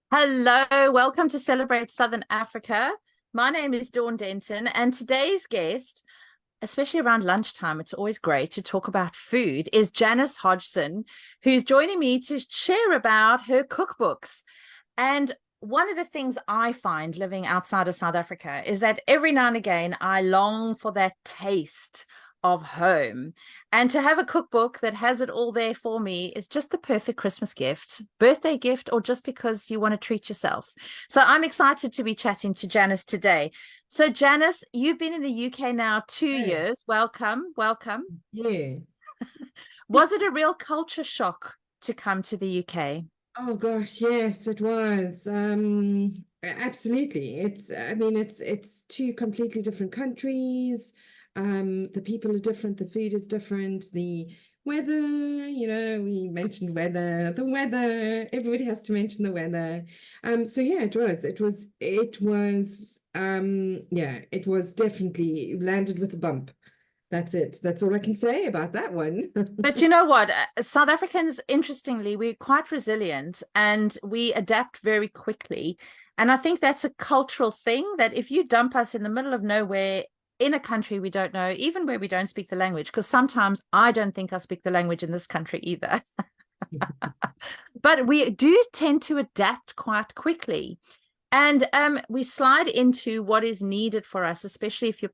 Hello, welcome to Celebrate Southern Africa. My name is Dawn Denton, and today's guest, especially around lunchtime, it's always great to talk about food, is Janice Hodgson, who's joining me to share about her cookbooks. And one of the things I find living outside of South Africa is that every now and again I long for that taste of home. And to have a cookbook that has it all there for me is just the perfect Christmas gift, birthday gift, or just because you want to treat yourself. So I'm excited to be chatting to Janice today. So, Janice, you've been in the UK now 2 years. Welcome, welcome. Yeah. Was it a real culture shock to come to the UK? Oh gosh, yes, it was. Absolutely. It's two completely different countries. The people are different, the food is different, the weather, we mentioned weather, the weather, everybody has to mention the weather. So yeah, it was definitely landed with a bump. That's it. That's all I can say about that one. But you know what? South Africans, interestingly, we're quite resilient and we adapt very quickly. And I think that's a cultural thing that if you dump us in the middle of nowhere in a country we don't know, even where we don't speak the language, because sometimes I don't think I speak the language in this country either. But we do tend to adapt quite quickly. And we slide into what is needed for us, especially if you're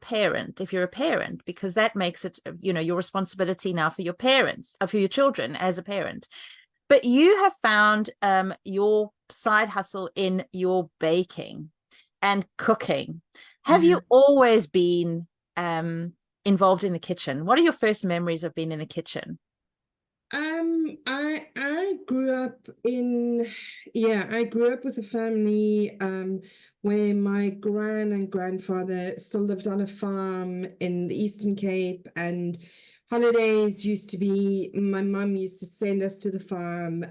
a parent, because that makes it, your responsibility now for your parents, for your children as a parent. But you have found your side hustle in your baking and cooking. Have Yeah. you always been involved in the kitchen? What are your first memories of being in the kitchen? I grew up I grew up with a family where my gran and grandfather still lived on a farm in the Eastern Cape, and holidays used to be my mum used to send us to the farm.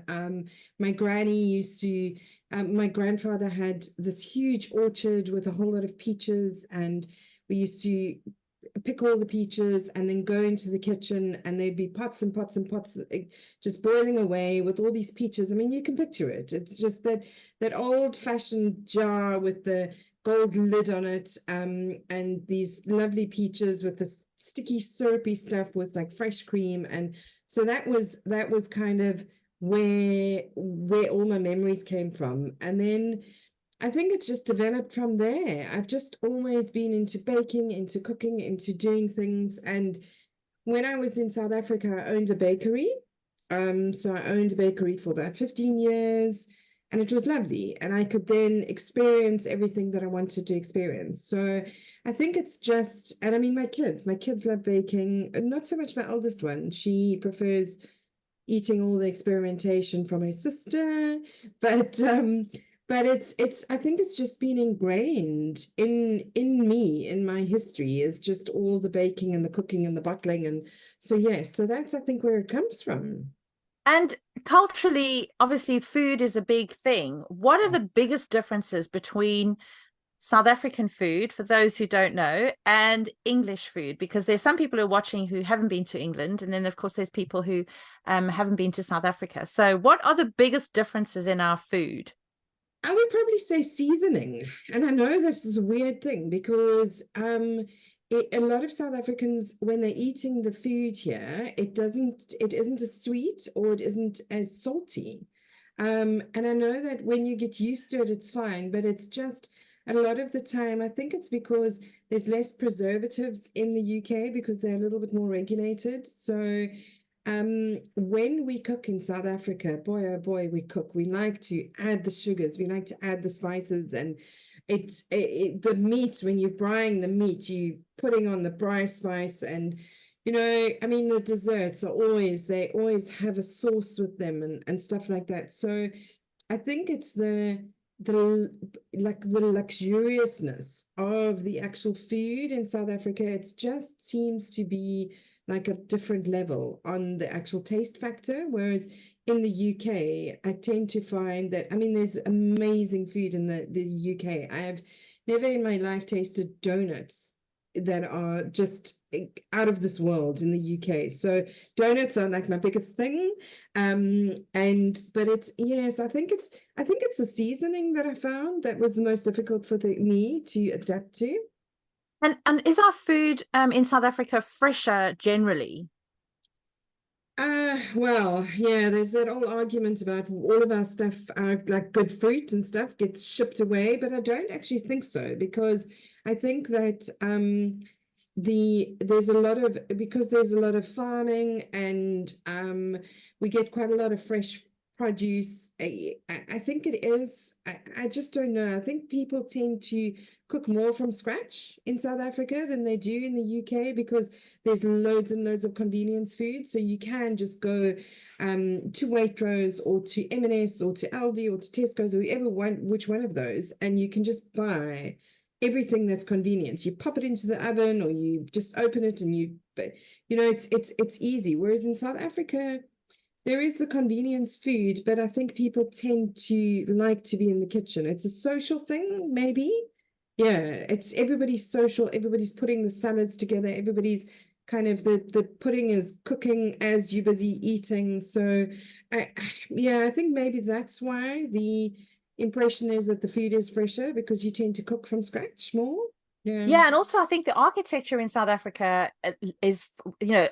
My granny used to my grandfather had this huge orchard with a whole lot of peaches, and we used to pick all the peaches and then go into the kitchen, and there'd be pots and pots and pots just boiling away with all these peaches. I mean, you can picture it. It's just that old-fashioned jar with the gold lid on it, and these lovely peaches with this sticky syrupy stuff with like fresh cream. And so that was kind of where all my memories came from. And then I think it's just developed from there. I've just always been into baking, into cooking, into doing things. And when I was in South Africa, I owned a bakery. So I owned a bakery for about 15 years, and it was lovely. And I could then experience everything that I wanted to experience. So I think it's just, and I mean, my kids love baking. Not so much my oldest one. She prefers eating all the experimentation from her sister, but but I think it's just been ingrained in me, in my history, is just all the baking and the cooking and the bottling. And so yes, so that's, I think, where it comes from. And culturally, obviously, food is a big thing. What are the biggest differences between South African food, for those who don't know, and English food? Because there's some people who are watching who haven't been to England, and then of course there's people who haven't been to South Africa. So, what are the biggest differences in our food? I would probably say seasoning. And I know this is a weird thing because a lot of South Africans, when they're eating the food here, it isn't as sweet, or it isn't as salty. And I know that when you get used to it, it's fine, but it's just a lot of the time, I think it's because there's less preservatives in the UK because they're a little bit more regulated. So when we cook in South Africa, boy oh boy, we cook. We like to add the sugars, we like to add the spices, and the meat. When you're frying the meat, you putting on the braai spice, and I mean, the desserts are always they always have a sauce with them, and stuff like that. So I think it's the like the luxuriousness of the actual food in South Africa. It just seems to be like a different level on the actual taste factor. Whereas in the UK, I tend to find that, I mean, there's amazing food in the UK. I have never in my life tasted donuts that are just out of this world in the UK. So donuts are like my biggest thing. But it's, yes, I think it's the seasoning that I found that was the most difficult for me to adapt to. And is our food in South Africa fresher generally? Well, yeah, there's that whole argument about all of our stuff, like good fruit and stuff, gets shipped away, but I don't actually think so, because I think that there's a lot of because there's a lot of farming, and we get quite a lot of fresh produce. I think it is. I just don't know. I think people tend to cook more from scratch in South Africa than they do in the UK, because there's loads and loads of convenience food. So you can just go to Waitrose or to M&S or to Aldi or to Tesco's or which one of those, and you can just buy everything that's convenient. You pop it into the oven, or you just open it, and it's easy. Whereas in South Africa, there is the convenience food, but I think people tend to like to be in the kitchen. It's a social thing, maybe. Yeah, it's everybody's social, everybody's putting the salads together, everybody's kind of the pudding is cooking as you're busy eating. So I think maybe that's why the impression is that the food is fresher, because you tend to cook from scratch more. Yeah. Yeah, and also I think the architecture in South Africa is,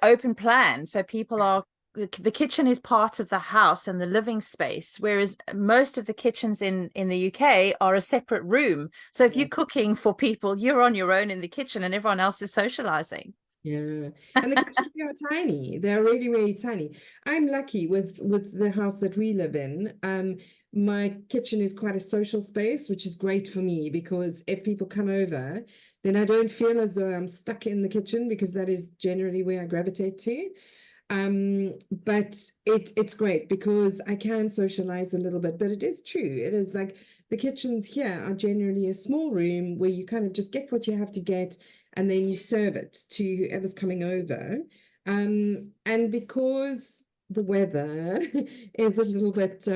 open plan. So people are the kitchen is part of the house and the living space, whereas most of the kitchens in the UK are a separate room. So if Yeah. you're cooking for people, you're on your own in the kitchen and everyone else is socializing. Yeah, and the kitchens are tiny. They're really, really tiny. I'm lucky with the house that we live in. My kitchen is quite a social space, which is great for me, because if people come over, then I don't feel as though I'm stuck in the kitchen, because that is generally where I gravitate to. But it's great because I can socialize a little bit. But it is true. It is like the kitchens here are generally a small room where you kind of just get what you have to get, and then you serve it to whoever's coming over. And because the weather is a little bit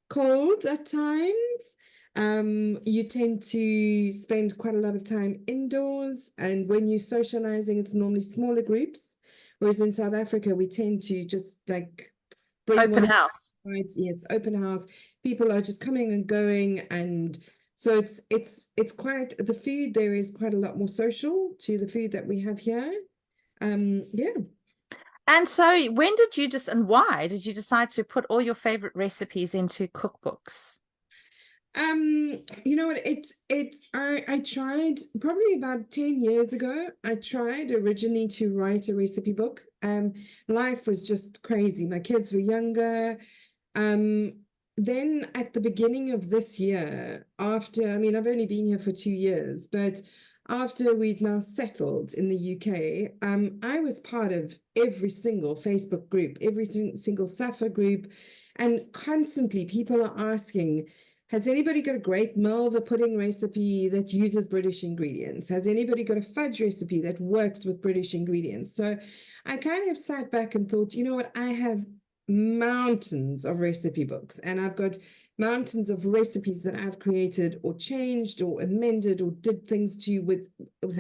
cold at times, you tend to spend quite a lot of time indoors. And when you're socializing, it's normally smaller groups. Whereas in South Africa, we tend to just like bring Open whatever. house. Right? Yeah, it's open house. People are just coming and going, and so it's quite, the food there is quite a lot more social to the food that we have here. Yeah. And so and why did you decide to put all your favorite recipes into cookbooks? You know what, I tried probably about 10 years ago. I tried originally to write a recipe book. Life was just crazy. My kids were younger. Um, then at the beginning of this year, I mean, I've only been here for 2 years, but after we'd now settled in the UK, I was part of every single Facebook group, every single Safa group, and constantly people are asking, has anybody got a great Malva pudding recipe that uses British ingredients? Has anybody got a fudge recipe that works with British ingredients? So I kind of sat back and thought, you know what, I have mountains of recipe books, and I've got mountains of recipes that I've created or changed or amended or did things to with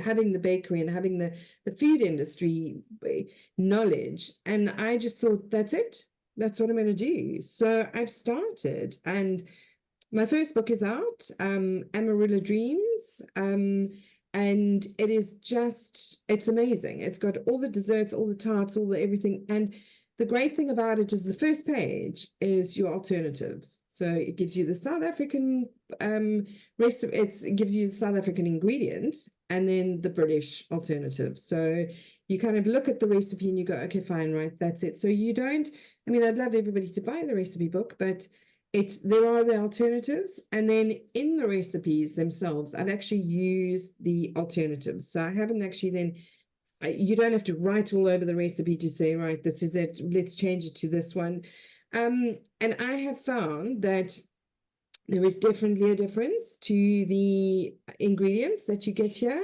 having the bakery and having the food industry knowledge. And I just thought, that's it. That's what I'm going to do. So I've started, and my first book is out, Amarula Dreams, and it's amazing. It's got all the desserts, all the tarts, all the everything. And the great thing about it is the first page is your alternatives. So it gives you the South African recipe, it gives you the South African ingredients, and then the British alternative. So you kind of look at the recipe and you go, okay, fine, right, that's it. So you don't, I mean, I'd love everybody to buy the recipe book, but there are the alternatives, and then in the recipes themselves, I've actually used the alternatives. So I haven't actually then, you don't have to write all over the recipe to say, right, this is it, let's change it to this one. And I have found that there is definitely a difference to the ingredients that you get here.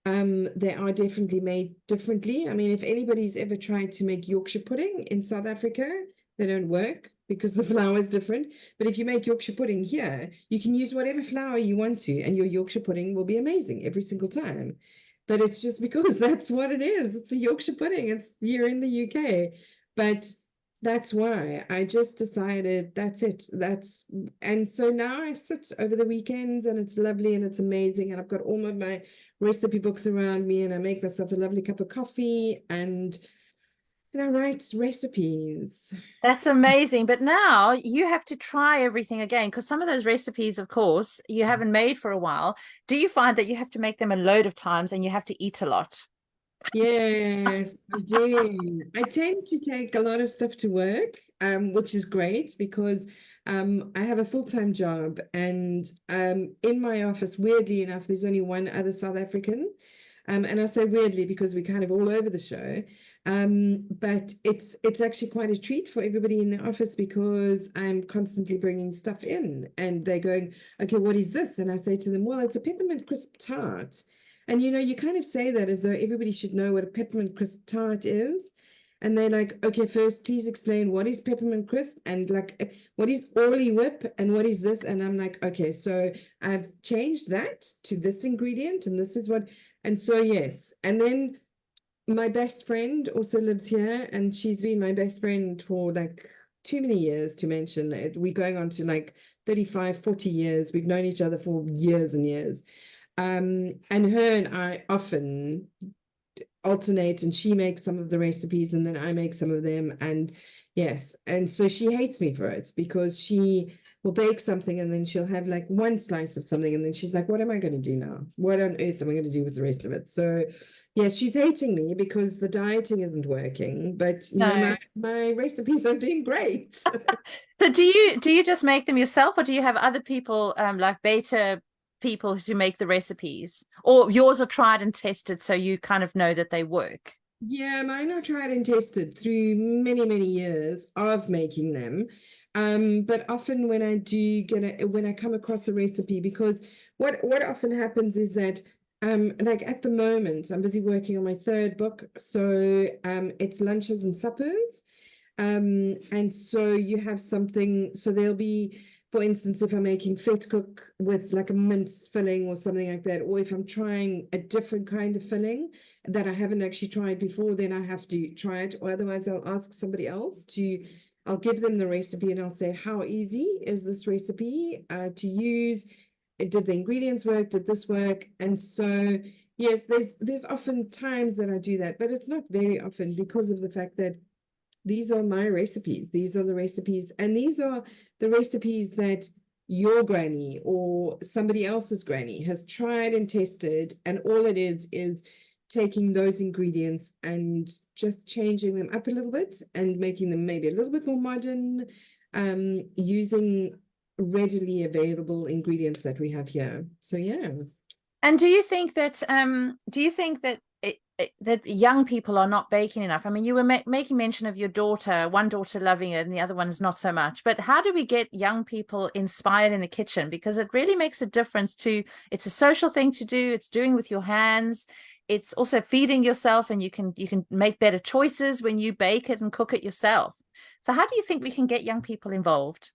They are definitely made differently. I mean, if anybody's ever tried to make Yorkshire pudding in South Africa, they don't work because the flour is different. But if you make Yorkshire pudding here, you can use whatever flour you want to, and your Yorkshire pudding will be amazing every single time. but it's just because that's what it is. It's a Yorkshire pudding. It's you're in the UK, but that's why I just decided that's it. And so now I sit over the weekends and it's lovely and it's amazing. And I've got all of my recipe books around me and I make myself a lovely cup of coffee and I write recipes. That's amazing. But now you have to try everything again because some of those recipes, of course, you haven't made for a while. Do you find that you have to make them a load of times and you have to eat a lot? Yes, I do. I tend to take a lot of stuff to work, which is great because I have a full-time job and in my office, weirdly enough, there's only one other South African. And I say weirdly because we're kind of all over the show. But it's actually quite a treat for everybody in the office because I'm constantly bringing stuff in and they're going, okay, what is this? And I say to them, well, it's a peppermint crisp tart. And you kind of say that as though everybody should know what a peppermint crisp tart is. And they're like, okay, first, please explain what is peppermint crisp and like what is Orly whip and what is this? And I'm like, okay, so I've changed that to this ingredient and this is what. And so, yes. And then my best friend also lives here and she's been my best friend for like too many years to mention. We're going on to like 35, 40 years. We've known each other for years and years. And her and I often alternate and she makes some of the recipes and then I make some of them. And yes, and so she hates me for it because she will bake something and then she'll have like one slice of something and then she's like, what am I going to do now? What on earth am I going to do with the rest of it? So yes, she's hating me because the dieting isn't working, but No. my recipes are doing great. So do you just make them yourself or do you have other people like beta people to make the recipes? Or yours are tried and tested so you kind of know that they work? Yeah, mine are tried and tested through many, many years of making them. But often when I do when I come across a recipe, because what often happens is that like at the moment I'm busy working on my third book, so it's lunches and suppers. And so you have something, so there'll be, for instance, if I'm making fat cook with like a mince filling or something like that, or if I'm trying a different kind of filling that I haven't actually tried before, then I have to try it, or otherwise I'll ask somebody else I'll give them the recipe and I'll say, how easy is this recipe to use? Did the ingredients work? Did this work? And so, yes, there's often times that I do that, but it's not very often because of the fact that these are my recipes. These are the recipes, and these are the recipes that your granny or somebody else's granny has tried and tested, and all it is taking those ingredients and just changing them up a little bit and making them maybe a little bit more modern, using readily available ingredients that we have here. So yeah. And do you think that that young people are not baking enough? I mean, you were making mention of your daughter, one daughter loving it and the other one is not so much. But how do we get young people inspired in the kitchen? Because it really makes a difference it's a social thing to do. It's doing with your hands. It's also feeding yourself and you can make better choices when you bake it and cook it yourself. So how do you think we can get young people involved?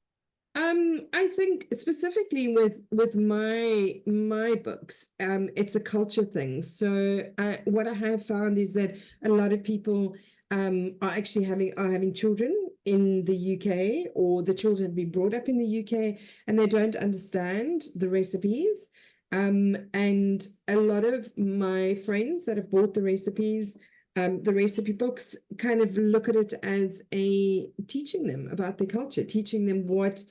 I think specifically with my books, it's a culture thing. So what I have found is that a lot of people are actually having children in the UK, or the children have been brought up in the UK, and they don't understand the recipes. And a lot of my friends that have bought the recipes, the recipe books, kind of look at it as a teaching them about the culture, teaching them what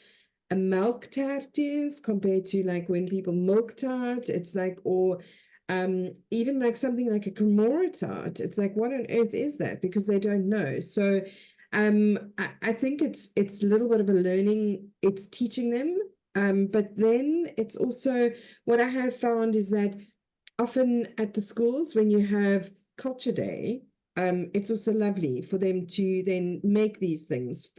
a milk tart is compared to like when people milk tart. It's like, or even like something like a Cremora tart. It's like, what on earth is that? Because they don't know. So I think it's a little bit of a learning, it's teaching them. But then it's also, what I have found is that often at the schools when you have culture day, it's also lovely for them to then make these things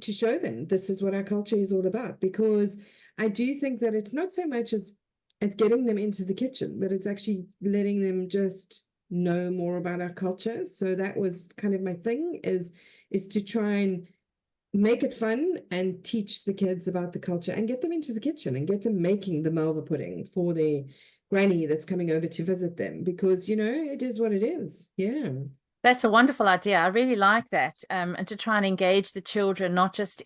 to show them this is what our culture is all about, because I do think that it's not so much as getting them into the kitchen, but it's actually letting them just know more about our culture. So that was kind of my thing, is to try and make it fun and teach the kids about the culture and get them into the kitchen and get them making the Malva pudding for granny that's coming over to visit them, because it is what it is. Yeah. That's a wonderful idea. I really like that. And to try and engage the children, not just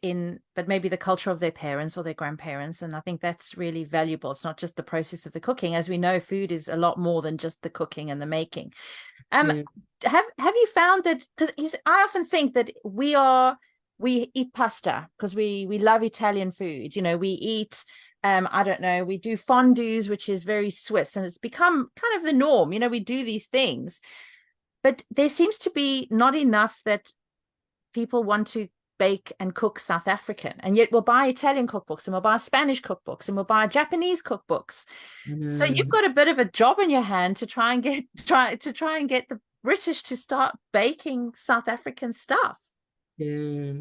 but maybe the culture of their parents or their grandparents. And I think that's really valuable. It's not just the process of the cooking. As we know, food is a lot more than just the cooking and the making. Yeah. Have you found that, because I often think that we eat pasta because we love Italian food. We eat I don't know, we do fondues, which is very Swiss, and it's become kind of the norm. We do these things. But there seems to be not enough that people want to bake and cook South African, and yet we'll buy Italian cookbooks and we'll buy Spanish cookbooks and we'll buy Japanese cookbooks. So you've got a bit of a job in your hand to try and get the British to start baking South African stuff. Yeah,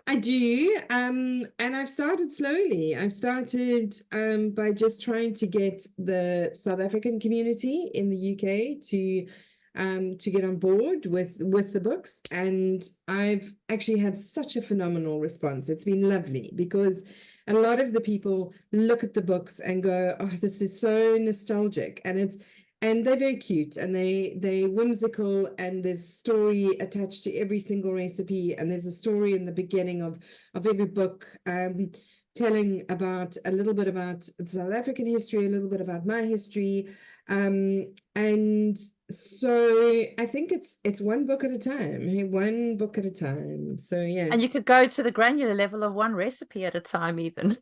I do. And I've started slowly. I've started by just trying to get the South African community in the UK to get on board with the books, and I've actually had such a phenomenal response. It's been lovely, because a lot of the people look at the books and go, "Oh, this is so nostalgic," and they're very cute, and they're whimsical, and there's story attached to every single recipe, and there's a story in the beginning of every book, telling about a little bit about South African history, a little bit about my history. And so I think it's one book at a time. Hey, one book at a time. So yes. And you could go to the granular level of one recipe at a time, even.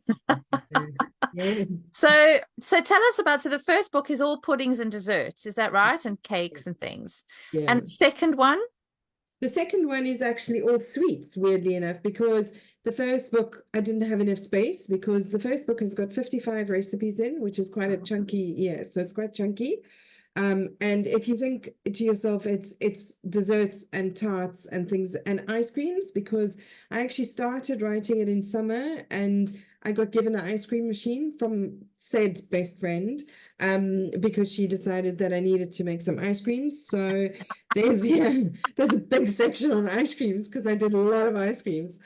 Yeah. So tell us about, so the first book is all puddings and desserts, is that right? And cakes and things. Yeah. And second one? The second one is actually all sweets, weirdly enough, because the first book, I didn't have enough space, because the first book has got 55 recipes in, which is quite a chunky, so it's quite chunky. And if you think to yourself, it's desserts and tarts and things and ice creams, because I actually started writing it in summer, and I got given an ice cream machine from said best friend, because she decided that I needed to make some ice creams. So there's a big section on ice creams, because I did a lot of ice creams.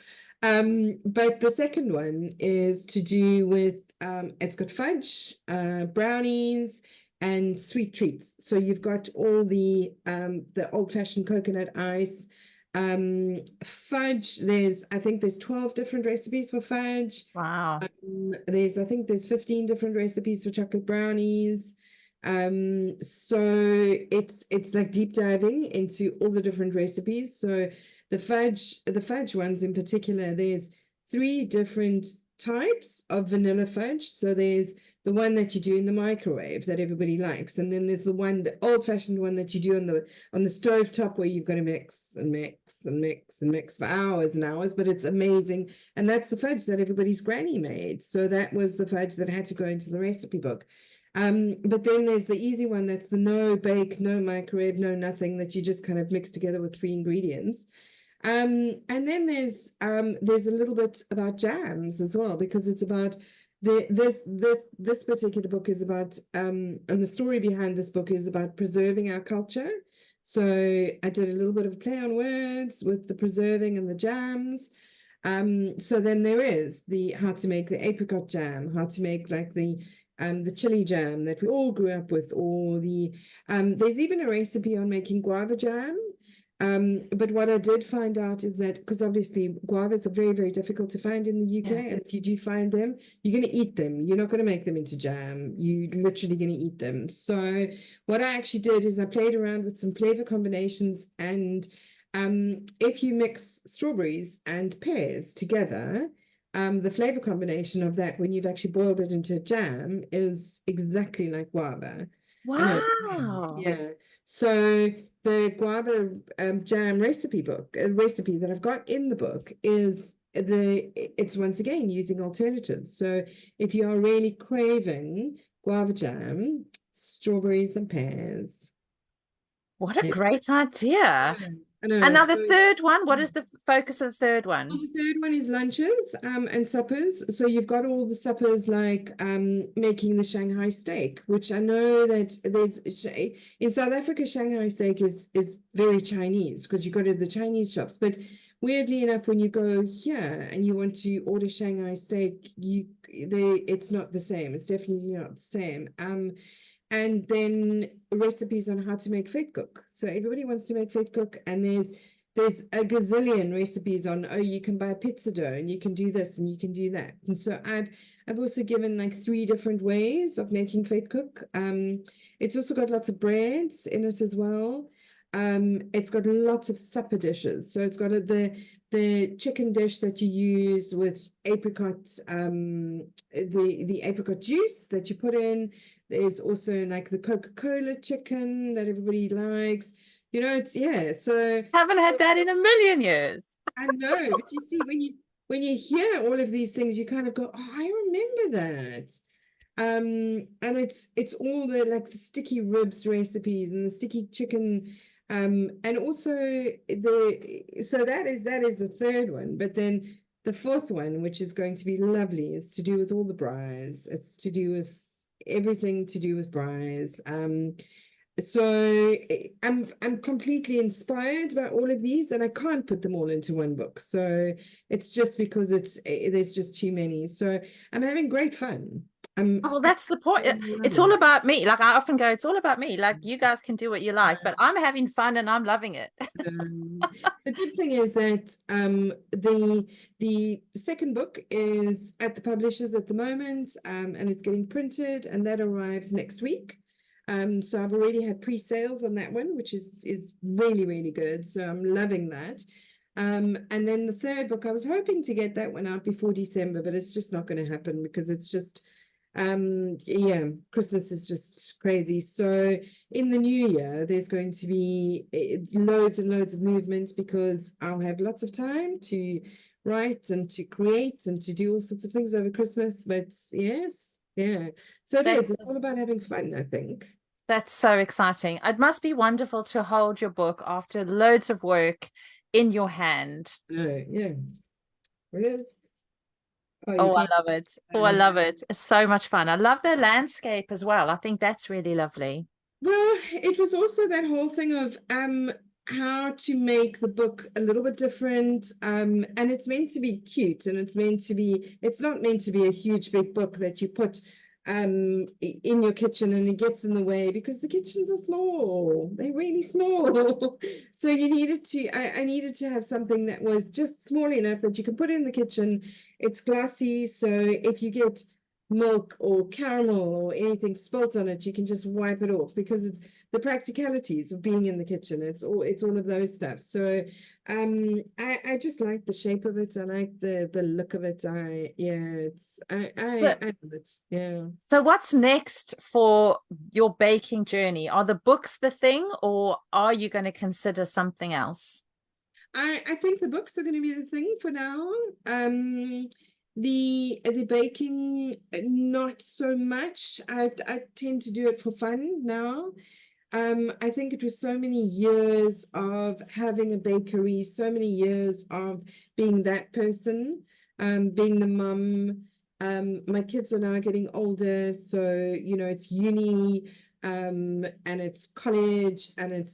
But the second one is to do with it's got fudge, brownies, and sweet treats. So you've got all the old-fashioned coconut ice, fudge. I think there's 12 different recipes for fudge. Wow. I think there's 15 different recipes for chocolate brownies. So it's like deep diving into all the different recipes. So the fudge ones in particular, there's 3 different types of vanilla fudge. So there's the one that you do in the microwave that everybody likes, and then there's the old-fashioned one that you do on the stove top, where you've got to mix and mix and mix and mix for hours and hours, but it's amazing. And that's the fudge that everybody's granny made. So that was the fudge that had to go into the recipe book. But then there's the easy one, that's the no bake, no microwave, no nothing, that you just kind of mix together with 3 ingredients. And then there's a little bit about jams as well, because it's about this particular book is about and the story behind this book is about preserving our culture. So I did a little bit of play on words with the preserving and the jams. So then there is how to make the apricot jam, how to make like the chili jam that we all grew up with, or there's even a recipe on making guava jam. But what I did find out is that, because obviously guavas are very, very difficult to find in the UK, and if you do find them, you're going to eat them. You're not going to make them into jam. You're literally going to eat them. So what I actually did is I played around with some flavor combinations, and if you mix strawberries and pears together, the flavor combination of that, when you've actually boiled it into a jam, is exactly like guava. Wow. Yeah. So the guava jam recipe that I've got in the book it's once again using alternatives. So if you are really craving guava jam, strawberries and pears. What a great idea. I know. And now the third one, what is the focus of the third one? The third one is lunches and suppers. So you've got all the suppers, like making the Shanghai steak, which I know that in South Africa, Shanghai steak is very Chinese, because you go to the Chinese shops. But weirdly enough, when you go here and you want to order Shanghai steak, it's not the same. It's definitely not the same. and then recipes on how to make fete koek. So everybody wants to make fete koek, and there's a gazillion recipes on, oh, you can buy pizza dough and you can do this and you can do that. And so I've also given like 3 different ways of making fete koek. It's also got lots of breads in it as well. It's got lots of supper dishes. So it's got the chicken dish that you use with apricot, the apricot juice that you put in. There's also like the Coca-Cola chicken that everybody likes. You know, it's, yeah, so Haven't had that in a million years. I know, but you see, when you hear all of these things, you kind of go, oh, I remember that. And it's all the like the sticky ribs recipes and the sticky chicken, and also so that is the third one. But then the fourth one, which is going to be lovely, is to do with all the braais. It's to do with everything to do with braais. So I'm completely inspired by all of these, and I can't put them all into one book. So it's just because there's just too many. So I'm having great fun. I'm Oh, well, that's the point. It's all loving about me. Like I often go, it's all about me. Like you guys can do what you like, but I'm having fun and I'm loving it. it. The good thing is that the second book is at the publishers at the moment, and it's getting printed, and that arrives next week. So I've already had pre-sales on that one, which is really, really good. So I'm loving that. And then the third book, I was hoping to get that one out before December, but it's just not going to happen because it's just, yeah, Christmas is just crazy. So in the new year, there's going to be loads and loads of movement because I'll have lots of time to write and to create and to do all sorts of things over Christmas. But yes, yeah. So That's it's all about having fun, I think. that's so exciting. It must be wonderful to hold your book after loads of work in your hand. No, yeah. Really? Oh, you Oh, I can't. love it. Oh, I love it. It's so much fun. I love the landscape as well. I think that's really lovely. Well, it was also that whole thing of how to make the book a little bit different. And it's meant to be cute, and it's not meant to be a huge big book that you put in your kitchen and it gets in the way because the kitchens are small. They're really small. So I needed to have something that was just small enough that you can put it in the kitchen. It's glassy, so if you get milk or caramel or anything spilt on it, you can just wipe it off because it's the practicalities of being in the kitchen. It's all of those stuff. So I just like the shape of it. I like the look of it. So, I love it. Yeah. so what's next for your baking journey? Are the books the thing, or are you going to consider something else? I think the books are going to be the thing for now. The baking, not so much. I tend to do it for fun now. I think it was so many years of having a bakery, so many years of being that person, being the mum. My kids are now getting older, so it's uni, and it's college, and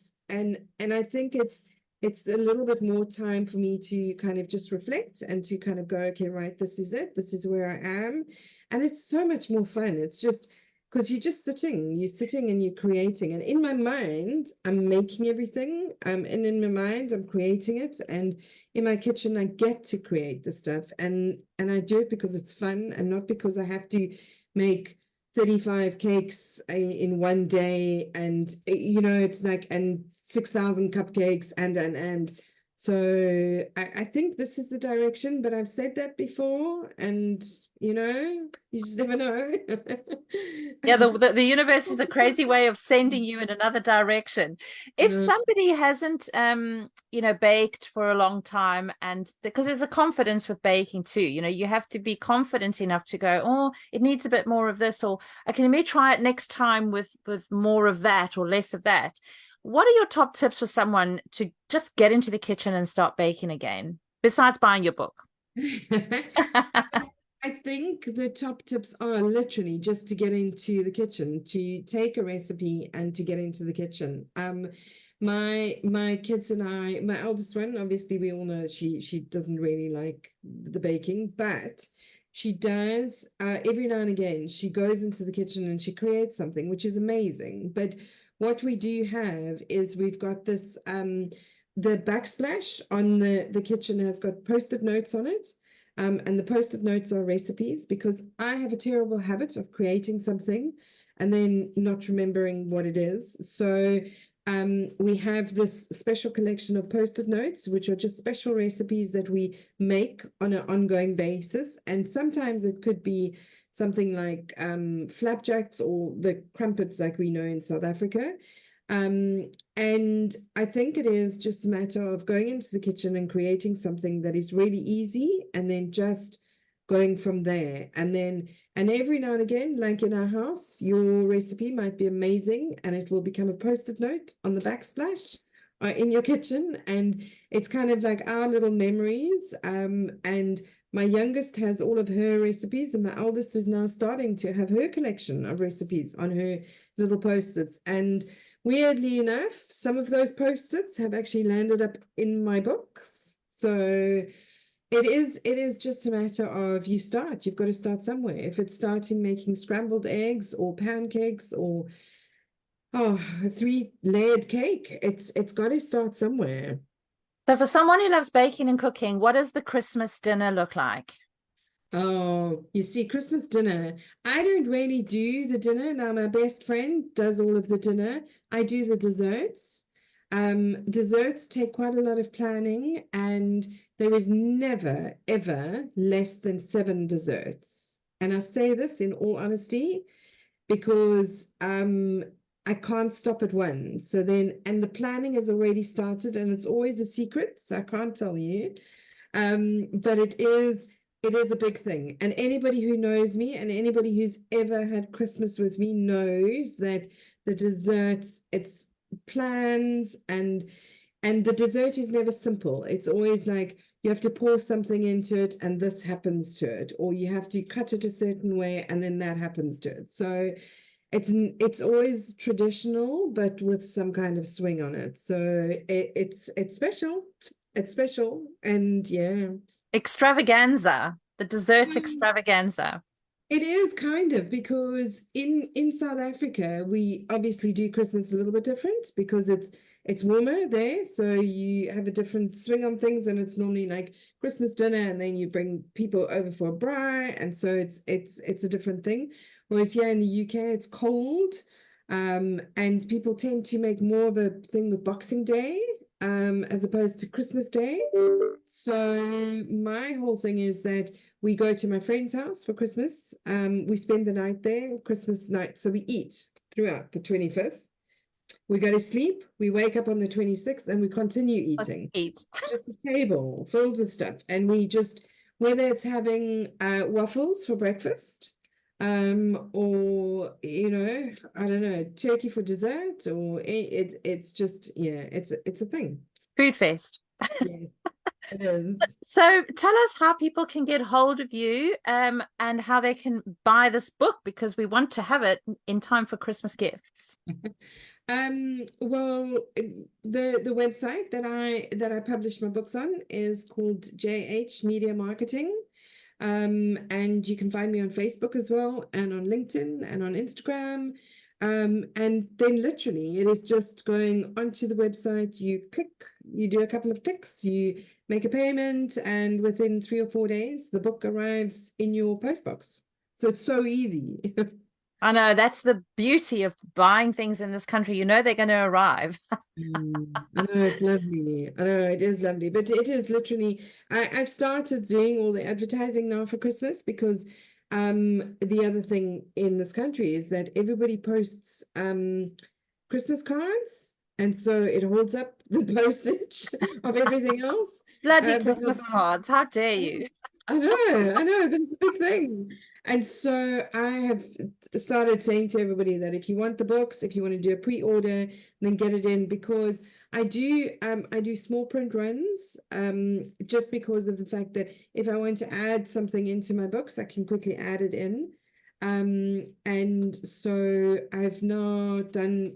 I think it's a little bit more time for me to kind of just reflect and to kind of go, okay, right, this is it, this is where I am, and it's so much more fun. It's just because you're sitting and you're creating, and in my mind I'm making everything, and in my mind I'm creating it, and in my kitchen I get to create the stuff, and I do it because it's fun and not because I have to make 35 cakes in one day, and it's like, and 6,000 cupcakes, and so I think this is the direction, but I've said that before, and you just never know. Yeah, the universe is a crazy way of sending you in another direction. If Yeah. somebody hasn't baked for a long time, and because there's a confidence with baking too, you have to be confident enough to go, oh, it needs a bit more of this, or I can maybe try it next time with more of that or less of that. What are your top tips for someone to just get into the kitchen and start baking again, besides buying your book? I think the top tips are literally just to get into the kitchen, to take a recipe and to get into the kitchen. My kids and I, my eldest one, obviously we all know she doesn't really like the baking, but She does. Every now and again, she goes into the kitchen and she creates something, which is amazing. But what we do have is we've got this, the backsplash on the kitchen has got post-it notes on it. And the post-it notes are recipes, because I have a terrible habit of creating something and then not remembering what it is. So we have this special collection of post-it notes, which are just special recipes that we make on an ongoing basis. And sometimes it could be something like flapjacks or the crumpets like we know in South Africa. And I think it is just a matter of going into the kitchen and creating something that is really easy, and then just going from there. And every now and again, like in our house, your recipe might be amazing and it will become a post-it note on the backsplash in your kitchen. And it's kind of like our little memories. And my youngest has all of her recipes, and my eldest is now starting to have her collection of recipes on her little post-its. And weirdly enough, some of those post-its have actually landed up in my books. So it is just a matter of you've got to start somewhere. If it's starting making scrambled eggs or pancakes or a 3-layered cake, it's got to start somewhere. So for someone who loves baking and cooking, what does the Christmas dinner look like? Oh, you see, Christmas dinner. I don't really do the dinner. Now, my best friend does all of the dinner. I do the desserts. Desserts take quite a lot of planning, and there is never, ever less than 7 desserts. And I say this in all honesty because I can't stop at one. So then, and the planning has already started, and it's always a secret, so I can't tell you. But it is a big thing. And anybody who knows me and anybody who's ever had Christmas with me knows that the desserts, it's plans, and the dessert is never simple. It's always like you have to pour something into it and this happens to it, or you have to cut it a certain way and then that happens to it. So it's always traditional, but with some kind of swing on it. So it's special. It's special, and yeah. Extravaganza, the dessert extravaganza. It is kind of, because in South Africa we obviously do Christmas a little bit different because it's warmer there, so you have a different swing on things, and it's normally like Christmas dinner and then you bring people over for a braai, and so it's a different thing. Whereas here in the UK it's cold, and people tend to make more of a thing with Boxing Day as opposed to Christmas Day. So my whole thing is that we go to my friend's house for Christmas. We spend the night there, Christmas night. So we eat throughout the 25th. We go to sleep. We wake up on the 26th and we continue eating. Eat. It's just a table filled with stuff. And we just, whether it's having waffles for breakfast, or, I don't know, turkey for dessert, or it's just, yeah, it's a thing. Food fest. Yeah, it is. So tell us how people can get hold of you, and how they can buy this book, because we want to have it in time for Christmas gifts. Well, the website that I publish my books on is called JH Media Marketing. And you can find me on Facebook as well, and on LinkedIn and on Instagram. And then literally it is just going onto the website, you click, you do a couple of clicks, you make a payment, and within 3 or 4 days, the book arrives in your postbox. So it's so easy. I know, that's the beauty of buying things in this country. You know they're going to arrive. I know, it's lovely. I know, it is lovely. But it is literally, I've started doing all the advertising now for Christmas, because the other thing in this country is that everybody posts Christmas cards, and so it holds up the postage of everything else. Bloody Christmas cards, how dare you? I know, but it's a big thing. And so I have started saying to everybody that if you want the books, if you want to do a pre-order, then get it in, because I do small print runs, just because of the fact that if I want to add something into my books, I can quickly add it in. And so I've now done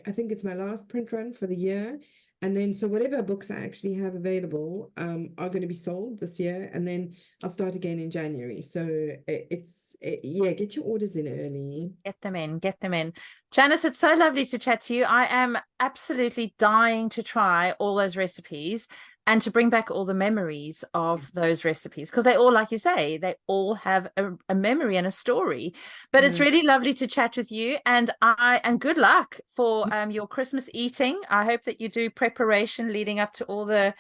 I think it's my last print run for the year. And then, so whatever books I actually have available are going to be sold this year. And then I'll start again in January. So yeah, get your orders in early. Get them in, get them in. Janice, it's so lovely to chat to you. I am absolutely dying to try all those recipes and to bring back all the memories of those recipes, because they all, like you say, they all have a memory and a story. But it's Yeah. really lovely to chat with you, and good luck for your Christmas eating. I hope that you do preparation leading up to all the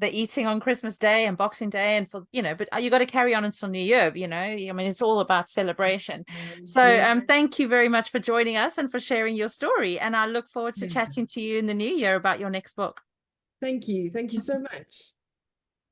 eating on Christmas Day and Boxing Day, and for but you got to carry on until New Year. I mean, it's all about celebration. So Yeah. thank you very much for joining us and for sharing your story, and I look forward to Yeah. chatting to you in the new year about your next book. Thank you. Thank you so much.